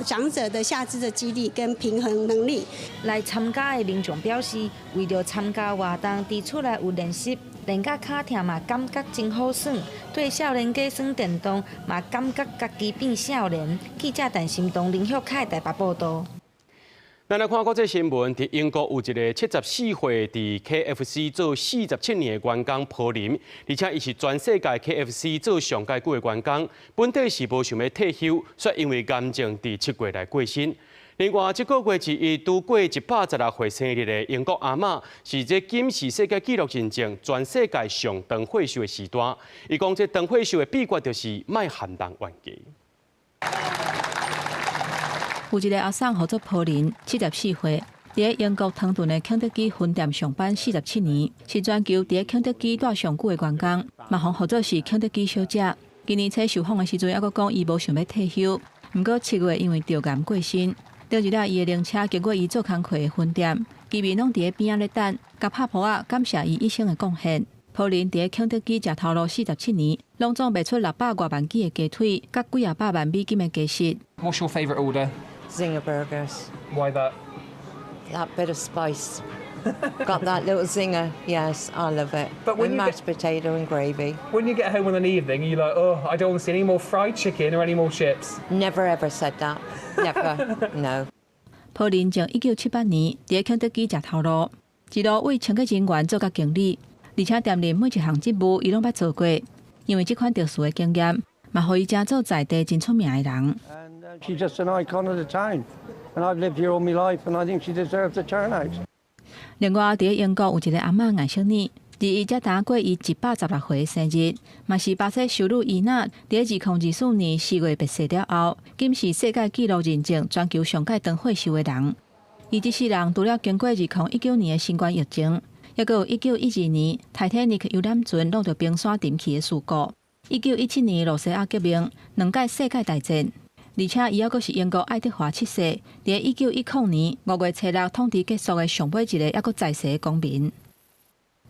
长者的下肢的肌力跟平衡能力。来参加的民众表示，为着参加活动，提出来有练习。练甲脚疼嘛，感觉真好耍。对少年家耍电动嘛，感觉家己变少年。记者陈心东、林旭凯台北报道。咱来看国际新闻，伫英国有一个74岁伫 KFC 做47年的员工朴林，而且伊是全世界 KFC 做上届久的员工，本地是无想要退休，却因为癌症伫7月来过身。另外，这个月是伊拄过116岁生日的英国阿嬷，是这金氏世界纪录认证全世界上长退休的时段。伊讲，这长退休的秘诀就是莫含人冤家。有一个阿婶号做朴林，74岁，伫英国唐顿的肯德基分店上班47年，是全球伫肯德基待上久的员工，嘛号做是肯德基小姐。今年初受访的时阵，还佫讲伊无想要退休，毋过7月因为着癌过身。着入了伊的灵车，经过伊做工课的分店，居民拢伫咧边仔咧等，甲拍扑仔感谢伊一生的贡献。朴林伫肯德基食头路47年，拢总卖出600多万只的鸡腿，甲几百万美金的鸡翅。What's your favourite order? Zinger burgers. Why that? That bit of spice. Got that little zinger. Yes, I love it. But when and mashed potato and gravy. When you get home on an evening, you're like, oh, I don't want to see any more fried chicken or any more chips. Never ever said that. Never. No. 朴林从1978年伫肯德基食头路，一路为清洁人员做到经理，而且店里每一项职务伊拢捌做过。因为这款特殊的经验，嘛，互伊成做在地真出名的人。She's just an icon of the town, and I've lived here all my life, and I think she deserves a turnout. 另外，伫英国有一个阿嬷艾小妮，伫伊才打过伊116岁的生日，嘛是巴西收入伊娜伫2024年4月被死了后，今是世界纪录认证全球上届长退休的人。伊这世人除了经过2019年的新冠疫情，也佮有1912年泰坦尼克游览船落到冰山沉去的事故，1917年罗西亚革命，2届世界大战。而且伊还阁是英国爱德华7世，伫1910年5月初6统治结束的上尾一个还阁在世的公民。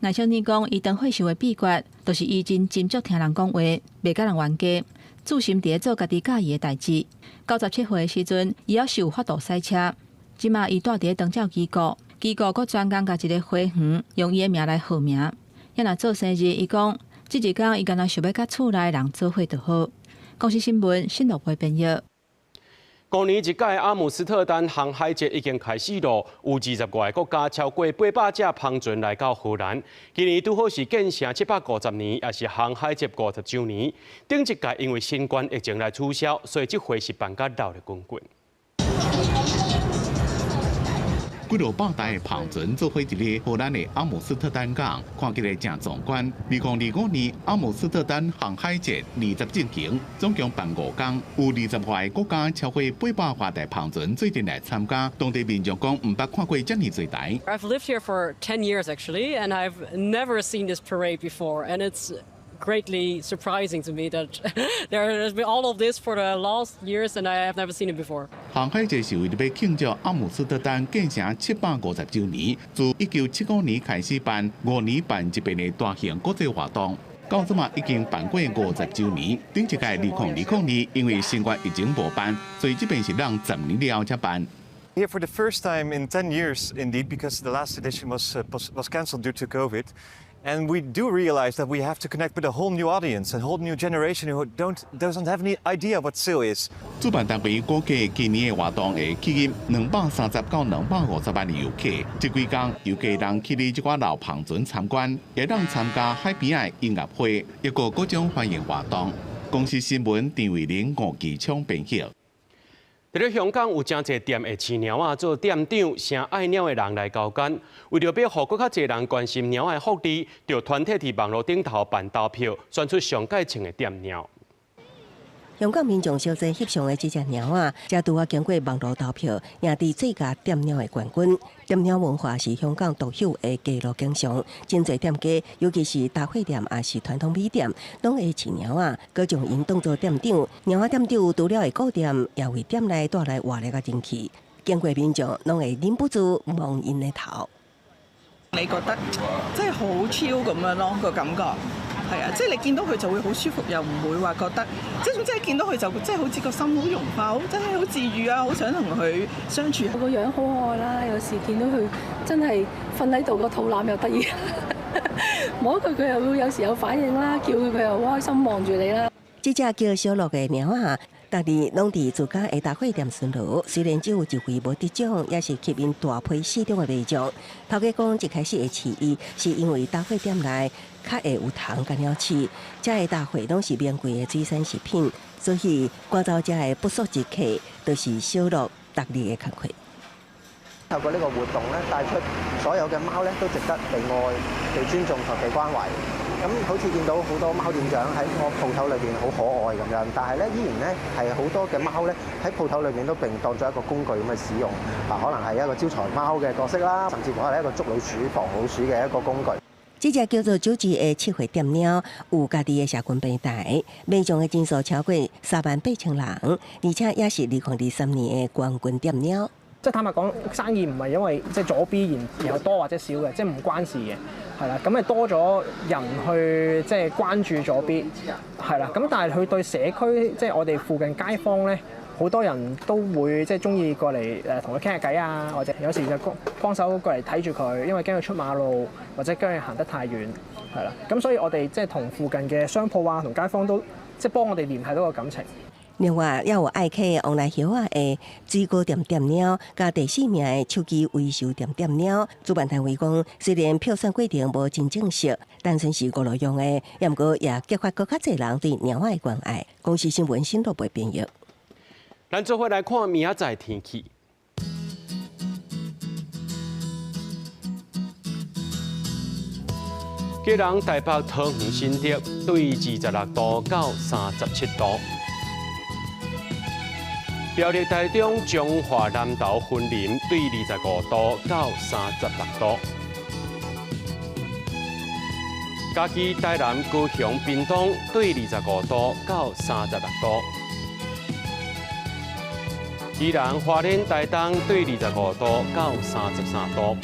艾小妮讲，伊长退休的秘诀，就是伊真斟酌听人讲话，袂甲人冤家，注心伫做家己喜意的代志。97岁的时阵，伊还是有法度赛车。即马伊住伫长照机构，机构阁专工甲一个花园用伊的名来号名。要若做生日，伊讲，即一天伊敢若想要甲厝内人做伙就好。公司新闻新闻部编译。去年一届阿姆斯特丹航海节已经开始了，有20外个国家超过800只航船来到荷兰。今年拄好是建成750年，也是航海节50周年。顶一届因为新冠疫情来取消，所以这回是办甲闹热滚滚。几落百台的炮船做伙伫咧荷兰的阿姆斯特丹港，看起来真壮观。2025年阿姆斯特丹航海节20进行，总共办5天，有20外个国家超过800多台炮船做阵来参加。当地民众讲，唔捌看过遮尼多台。I've lived here for 10 years actually, and I've never seen this parade before, and it's greatly surprising to me that there has been all of this for the last years, and I have never seen it before. 航海节是为了要庆祝阿姆斯特丹建成750周年，自1975年开始办，5年办一遍的大型国际活动。到即嘛已经办过50周年，顶一届2020年因为新冠疫情无办，所以这边是让10年了后才办。Here for the first time in 10 years, indeed, because the last edition was cancelled due to COVID. And we do realize that we have to connect with a whole new audience, a whole new generation who doesn't have any idea what seal is. 主办单位估计今年的活动会吸引230到250万的游客。这几天游客人去哩这个老棚船参观，也让参加海边的音乐会，一个各种欢迎活动。公司新闻陈伟玲、吴其昌编辑。在咧香港有真侪店会饲猫仔做店长，成爱猫的人来交关。为了要互更较侪人关心猫的福利，就团体伫网络顶头办投票，选出上届称的店猫。香港民众小姐翕相的这只猫仔，才拄啊经过网络投票，赢得最佳店猫的冠军。店猫文化是香港独有的街路景象，真侪店家，尤其是大货店也是传统米店，拢会饲猫仔，佮将因当作店长。猫仔店长除了会顾店，也为店内带来活力嘅人气。经过民众拢会忍不住望因的頭。你覺得真係好超咁樣咯個感覺，係啊，即係你見到佢就會好舒服，又唔會話覺得，即係總之見到佢就即係好似個心好融化，真係好治愈啊，好想同佢相處。個樣好可愛啦，有時見到佢真係瞓喺度個肚腩又得意，摸佢佢又會有時有反應啦，叫佢又好開心望住你啦。這隻叫小樂嘅貓仔。逐日攏伫自家的大貨店巡邏，雖然只有一回無得獎，也是吸引大批市場的賣獎。頭家講一開始會飼伊，是因為大貨店內較會有蟲干擾飼，遮個大貨攏是免貴的水產食品，所以趕走遮個不速之客，就是小樂逐日嘅工課。透過呢個活動咧，帶出所有嘅貓咧都值得被愛、被尊重同被關懷。咁好似見到好多貓店長喺我鋪頭裏邊好可愛咁樣，但係咧依然咧係好多嘅貓咧喺鋪頭裏面都並當作一個工具咁嘅使用，可能係一個招財貓嘅角色啦，甚至乎係一個捉老鼠、防老鼠嘅一個工具。這隻叫做九字的七歲店貓，有家己的社群平台，賣獎嘅人數超過38000人，而且也是2023年嘅冠軍店貓。即係坦白講，生意唔係因為即係左 B 然後多或者少嘅，即係唔關事嘅，係啦。咁咪多咗人去即係關注左 B，係啦。咁但係佢對社區即係我哋附近街坊咧，好多人都會即係中意過嚟同佢傾下偈啊，或者有時就幫手過嚟睇住佢，因為驚佢出馬路或者驚佢行得太遠，係啦。咁所以我哋即係同附近嘅商鋪啊，同街坊都即係幫我哋聯繫到個感情。另外，也有愛客往來曉啊的水果店店貓，加第4名的手機維修店店貓。主辦單位講，雖然票選規定無真正式，單純是娛樂用的，也毋過也激發更較濟人對貓仔的關愛。公司新聞新錄播編譯。咱做伙來看明仔載天氣。基隆、台北、桃園、新竹對26度到37度。苗栗、台中、彰化、南投、雲林對25度到36度。嘉義、台南、高雄、屏東對25度到36度。宜蘭、花蓮、台東對25度到33度。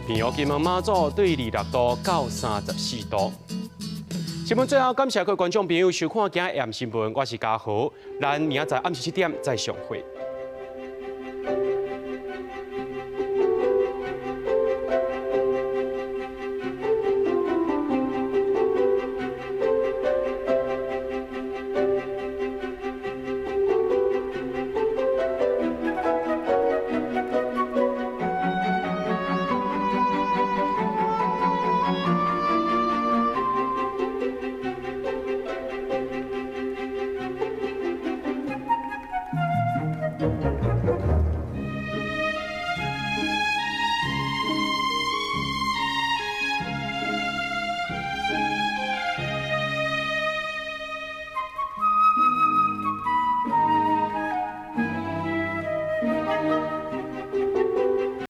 平陽、金門、馬祖對26度到34度。新聞最後，感謝各位觀眾朋友收看今日AM新聞，我是嘉豪，咱明仔載暗時7點再相會。